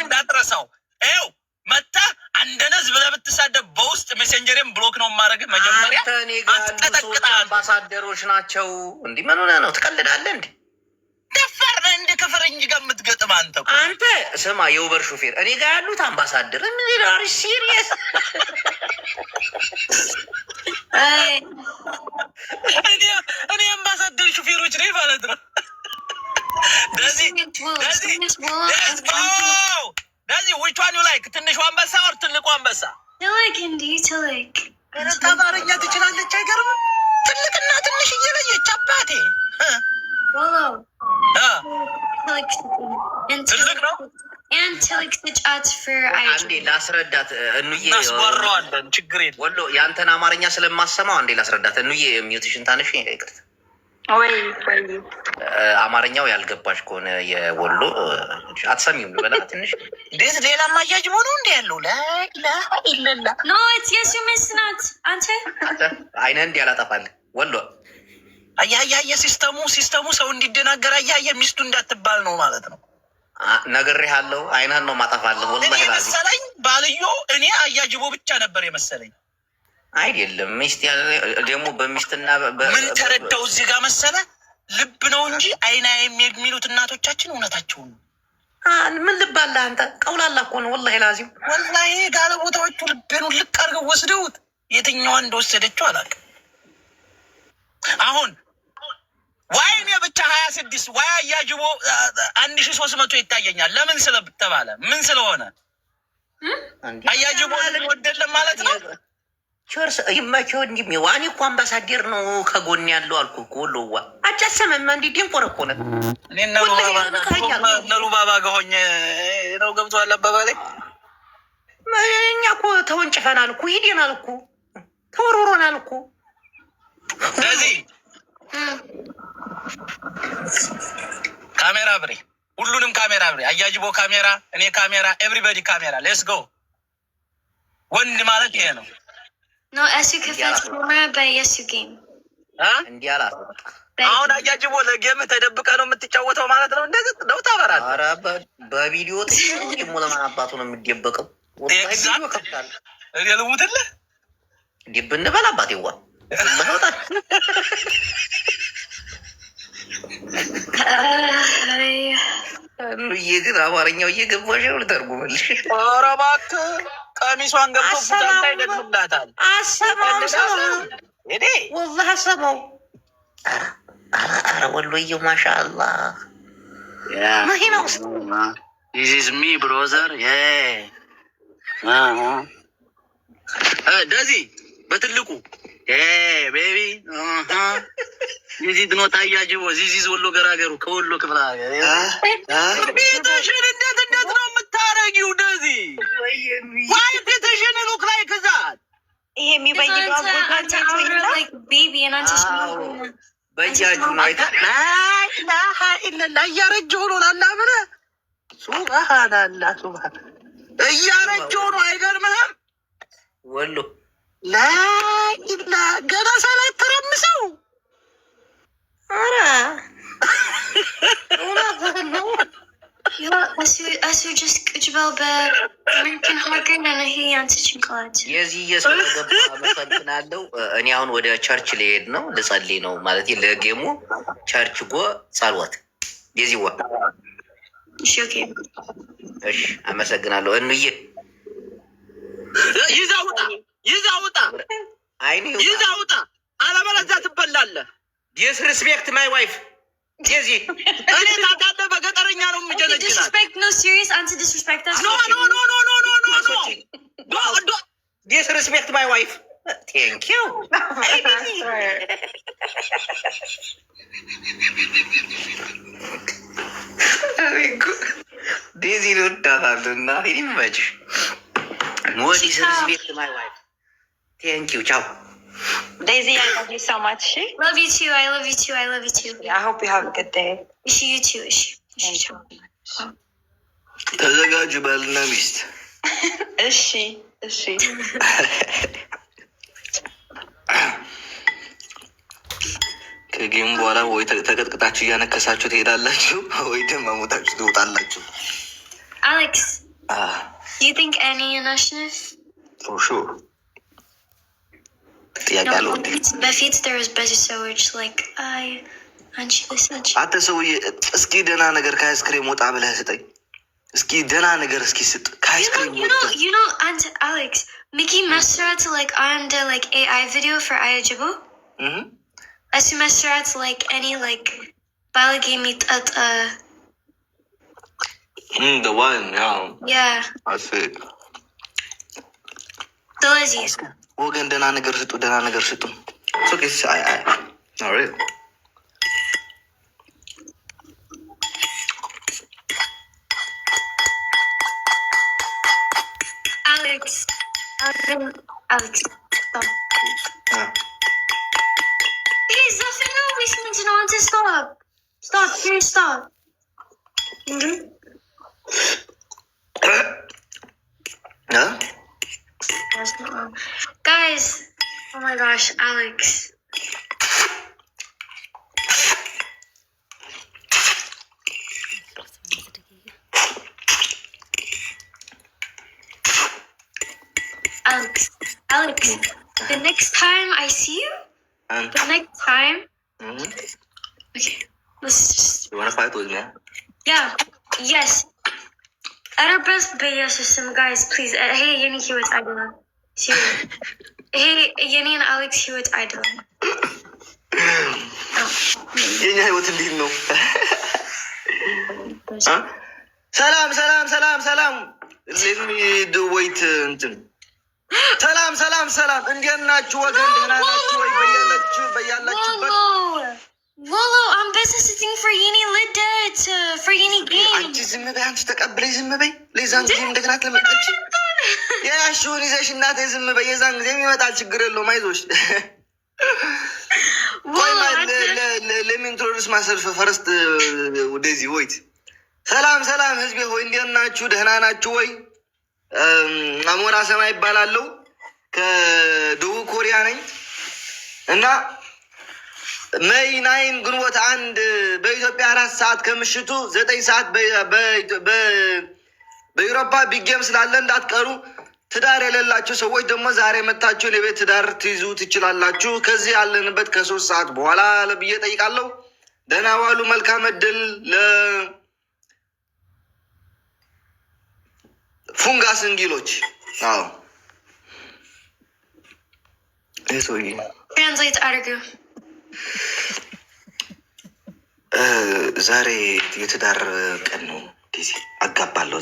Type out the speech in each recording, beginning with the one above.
እንዳትረሳው ይኸው መታ አንደነዝ ብለህ ብትሳደብ በውስጥ ሜሴንጀሬም ብሎክ ነው ማድረግ። መጀመሪያ አምባሳደሮች ናቸው። እንዲህ ምን ሆነህ ነው? ትቀልዳለህ እንዴ? ደፋር ነህ እንደ ከፈረንጅ ጋር የምትገጥም አንተ ስማ፣ የውበር ሹፌር እኔ ጋር ያሉት አምባሳደር ምን ሲሪየስ እኔ አምባሳደር ሹፌሮች ነኝ ማለት ነው። ደዚህ ዊቿን ላይክ ትንሹ አንበሳ ወር ትልቁ አንበሳ ተባረኛ ትችላለች። አይገርምም? ትልቅና ትንሽ እየለየች አባቴ ትልቅ ነው። አንዴ ላስረዳት እኑዬ፣ እናስጓረዋለን ችግር የለም። ወሎ የአንተን አማርኛ ስለማሰማው አንዴ ላስረዳት እኑዬ። ሚውትሽን ታነሽ ይቅርት። አማርኛው ያልገባሽ ከሆነ የወሎ አትሰሚም ልበላ ትንሽ እንዴት ሌላ ማያጅ ሆኖ እንዲ ያለው ላይለላ አንተ አይነህ እንዲ ያላጠፋል ወሎ አያያየ ሲስተሙ ሰው እንዲደናገር አያየ ሚስቱ እንዳትባል ነው ማለት ነው። ነግሬሃለሁ። አይነህን ነው ማጠፋለሁ። ወላሂ መሰለኝ ባልዮ እኔ አያጅቦ ብቻ ነበር የመሰለኝ። አይደለም ሚስት ደግሞ በሚስትና ምን ተረዳው እዚህ ጋር መሰለ ልብ ነው እንጂ አይና የሚሉት እናቶቻችን እውነታቸውን ነው። ምን ልብ አለ አንተ? ቀውላላ እኮ ነው ወላሂ ላዚም። ወላሂ ጋለ ቦታዎቹ ልቤን ልቅ አድርገው ወስደውት የትኛዋ እንደወሰደችው አላውቅም። አሁን ዋይ እኔ ብቻ 26 ዋይ አያጅቦ 1300 ይታየኛል። ለምን ስለተባለ ምን ስለሆነ አያጅቦ ወደለም ማለት ነው። ቸርስ ይመቸው እንጂ ዋኒ እኮ አምባሳደር ነው ከጎን ያለው አልኩ እኮ ወሎዋ አጃሰመማ እንዲ ዲንቆር እኮ ነው። እኔ ነሉ ባባ ገሆኝ ነው ገብቷል አባባሌ። እኛ እኮ ተወንጭፈናል እኮ ሂደናል እኮ ተወርውሮናል እኮ። ስለዚህ ካሜራ ብሬ ሁሉንም ካሜራ ብሬ አያጅቦ ካሜራ፣ እኔ ካሜራ፣ ኤቭሪባዲ ካሜራ። ሌትስ ጎ። ወንድ ማለት ይሄ ነው። No, Esu ከፈት ካሜራ በየሱ ጌም እንዲያላ አሁን አያጅቦ ለጌም ተደብቀ ነው የምትጫወተው ማለት ነው። እንደዚህ ነው ታበራለህ። ኧረ በቪዲዮ ደግሞ ለማን አባቱ ነው የሚደበቀው? ወጣ ከፍታል እኔ ልሙትልህ ዲብ እንበል አባቴዋ ማውጣት ግን አማርኛው እየገባሽ ነው። ልተርጉምልሽ። ኧረ እባክህ ቀሚሷን ገብቶ ቡታንታ ይደግምላታል። አሰማው ወላሂ አሰማው። ኧረ ወሎዬው ማሻአላህ መኪና ውስጥ this is me brother ደዚህ በትልቁ ቤቢ የዚህ ድኖ ታያጅቦ ዚዝ ወሎ ገራገሩ ከወሎ ክፍለ ሀገር ቤተሽን እንዴት ነው የምታረጊው? ደዚህ ዋይ ቤተሽን ሉክ ላይ ክዛት ይሄ የሚበይነው በእጃጁ ነው ኢለላ እያረጀው ነው ላላምነ ሱብሃናላ ሱብሃን እያረጀው ነው። አይገርምህም? ወሎ ላኢላ ገና ሳላት ተረምሰው ኧረ ነው እሱ ጀስት ቁጭ በል በአሜሪካን ሀገር ነው። ይሄ ያንተ ጭንቅላት የዚህ የሰው ገባ መሰልናለው። እኔ አሁን ወደ ቸርች ልሄድ ነው፣ ልጸልይ ነው ማለት ለጌሙ ቸርች ጎ ጸሎት የዚህዋ። እሺ ኦኬ፣ እሺ አመሰግናለሁ። እንዬ ይዛውጣ አይኔ ይዛውጣ አለበለዚያ ትበላለህ። ዲስሪስፔክት ማይ ዋይፍ የዚህ እኔ ታውቃለህ፣ በገጠረኛ ነው የምጀነጅላት። ዲስሪስፔክት ነው ሲሪየስ። አንተ ዲስሪስፔክት ኖ ዲስሪስፔክት ማይ ዋይፍ ቴንክ ዩ ዴዚ ልወዳታልና ይመችሽ። ኖ ዲስሪስፔክት ማይ ዋይፍ ቴንክ ዩ ቻው Daisy, I love you so much. Love you too. I love you too. I love you too. Yeah, I hope you have a good day. You too. ተዘጋጁ ባልና ሚስት። እሺ ከጌም በኋላ ወይ ተቀጥቅጣችሁ እያነከሳችሁ ትሄዳላችሁ ወይ ደግሞ ሞታችሁ ትወጣላችሁ። Alex, do you think any national? For sure. No, በፊት there was better ሰዎች like አንቺ ልሰጭ አንተ ሰውዬ እስኪ ደህና ነገር ከአይስክሬም ወጣ ብለህ ስጠኝ። እስኪ ደህና ነገር እስኪ ስጥ ከአይስክሬም ወጣ። You know, and Alex, Mickey Masterat like on the like AI video for Ayajibo. As you Masterat like any like balagame meet at the one, yeah. I see. Delazy. ወገን ደህና ነገር ስጡ፣ ደህና ነገር ስጡ። ኦኬ አይ alright. Alex, stop. Hey, Zafin, no, we need to know to stop. Stop, please stop. Huh? That's not wrong. Guys, oh my gosh, Alex. Alex, the next time I see you, okay, let's just... You wanna fight with me? Yeah, yes. At our best, but yes, some guys, please. Hey, Yenny here with Idol. Hey, Yenny and Alex here with Idol. Yenny, what's in the no? Salam. Let me do wait until. ሰላም እንዴት ናችሁ ወገን? ደህና ናችሁ ወይ? በያላችሁበት Wolo, I'm busy sitting for Yeni Lidet for Yeni game. አንቺ ዝም በይ፣ አንቺ ተቀብለሽ ዝም በይ። ለዛን ጊዜ እንደገና ተመጣች ያሽውን ይዘሽ እናቴ ዝም በይ። የዛን ጊዜ የሚመጣ ችግር የለውም፣ አይዞሽ። let me introduce myself first ወደዚህ ወይት። ሰላም ህዝቤ ሆይ እንዴት ናችሁ? ደህና ናችሁ ወይ? አሞራ ሰማይ ይባላለሁ። ከደቡብ ኮሪያ ነኝ እና ሜይ 9 ግንቦት 1 በኢትዮጵያ 4 ሰዓት ከምሽቱ 9 ሰዓት በአውሮፓ ቢጌም ስላለ እንዳትቀሩ። ትዳር የሌላችሁ ሰዎች ደግሞ ዛሬ መታችሁ የቤት ትዳር ትይዙ ትችላላችሁ። ከዚህ ያለንበት ከ3 ሰዓት በኋላ ለብዬ ጠይቃለሁ። ደህና ዋሉ። መልካም እድል ፉንጋስ እንጊሎች። አዎ እሶይ Translate article. ዛሬ የትዳር ቀን ነው። ዲዚ አጋባለሁ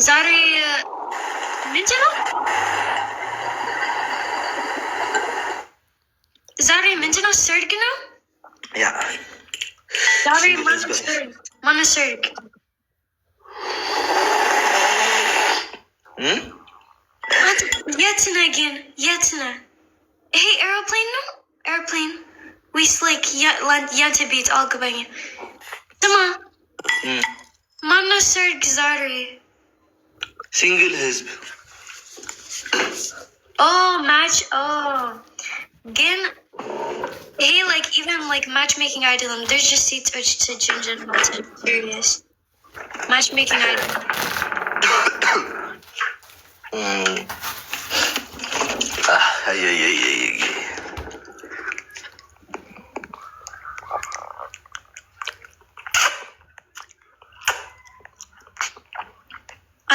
ዛሬ ምንድነው? ሰርግ ነው? ያ ዛሬ ማነው ሰርግ? የት ነህ ግን? ይሄ ኤሮፕሌን ነው? ኤሮፕሌን ወይስ ላይክ ያንተ ቤት? አልገባኝም። ስማ ማነው ሰርግ ዛሬ? ሲንግል ህዝብ ማች ግን ይሄ ላይክ ኢቨን ላይክ ማች ሜኪንግ አይደለም። there's just ሴቶች ትጅንጅን serious ማች ሜኪንግ አይደለም።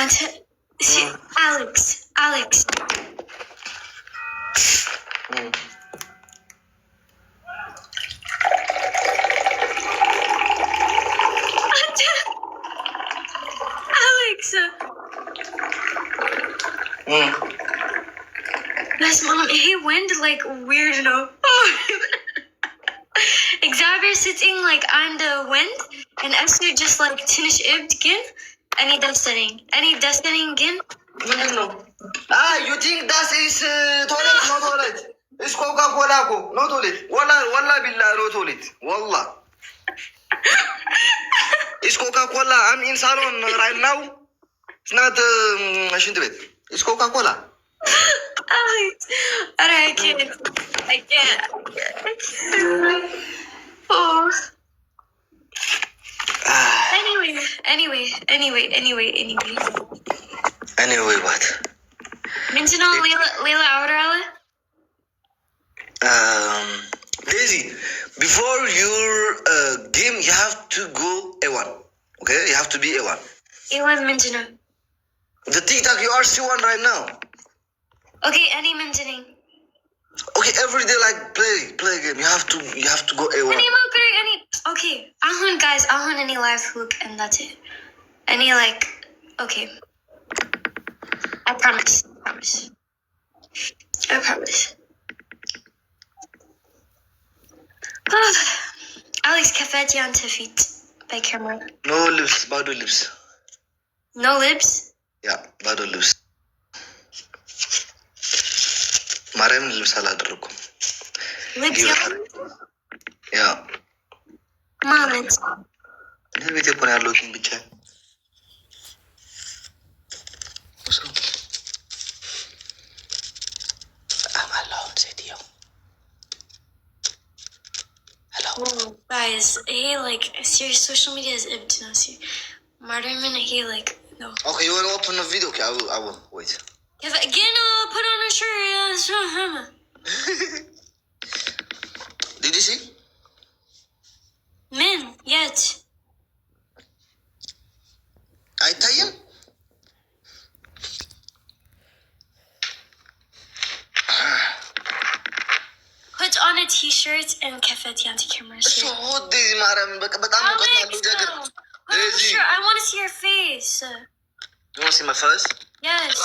አንተ አሌክስ Mom, he went like weird, no? Xavier sitting like on the wind, and Esther just like finish again. Any destiny again? No. You think that is toilet? No toilet. It's Coca-Cola, no toilet. Wallah billah, no toilet. Wallah. It's Coca-Cola. I'm in salon right now. It's not Shintibet. It's Coca-Cola. Alex, I can't. Oh. Anyway, what? Minto Leila Outerala? Daisy, before your game, you have to go A1. Okay, you have to be A1. A1 Minto. The TikTok, you are C1 right now. Okay, any Mintoning. Okay, every day like play a game. You have to go A1. Okay, I'll guys, I'll any live hook and that's it. Any okay. I promise. Alex Cafetti on Tafit by camera. No lips, bado lips. No lips? Yeah, bado lips. Mariam lips aladrukum. Lips yeah. Moment. Maybe they put out looking bitch. I'm alone, said you. Hello. Oh, guys, hey, serious social media is empty. Martyman, hey, no. Okay, you want to open a video? Okay, I will. Wait. Again, put on a shirt. Did you see? Men, yet. I tell you. Put on a t-shirt and Cafetti anti-camera shirt. So what did you matter? But I want to see your face. You want to see my face? Yes.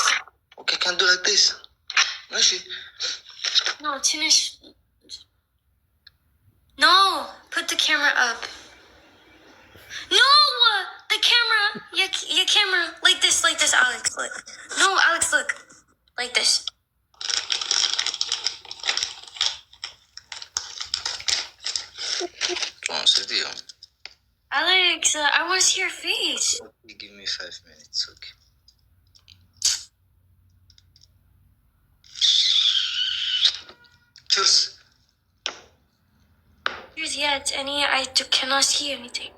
Okay, can do like this. No, finish. No, put the camera up. No, the camera. Your camera. Like this, Alex. Look. No, Alex, look. Like this. Alex, I want to see your face. You give me 5 minutes, okay? Cheers. Cheers, yet. I cannot see anything.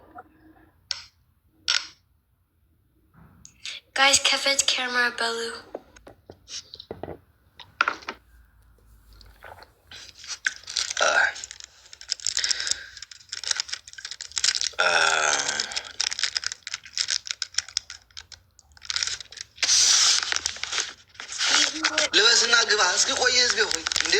Guys, Cafet's camera, Belu. ልበስና ግባ እስኪ ቆየ ህዝቤ ሆይ እንዴ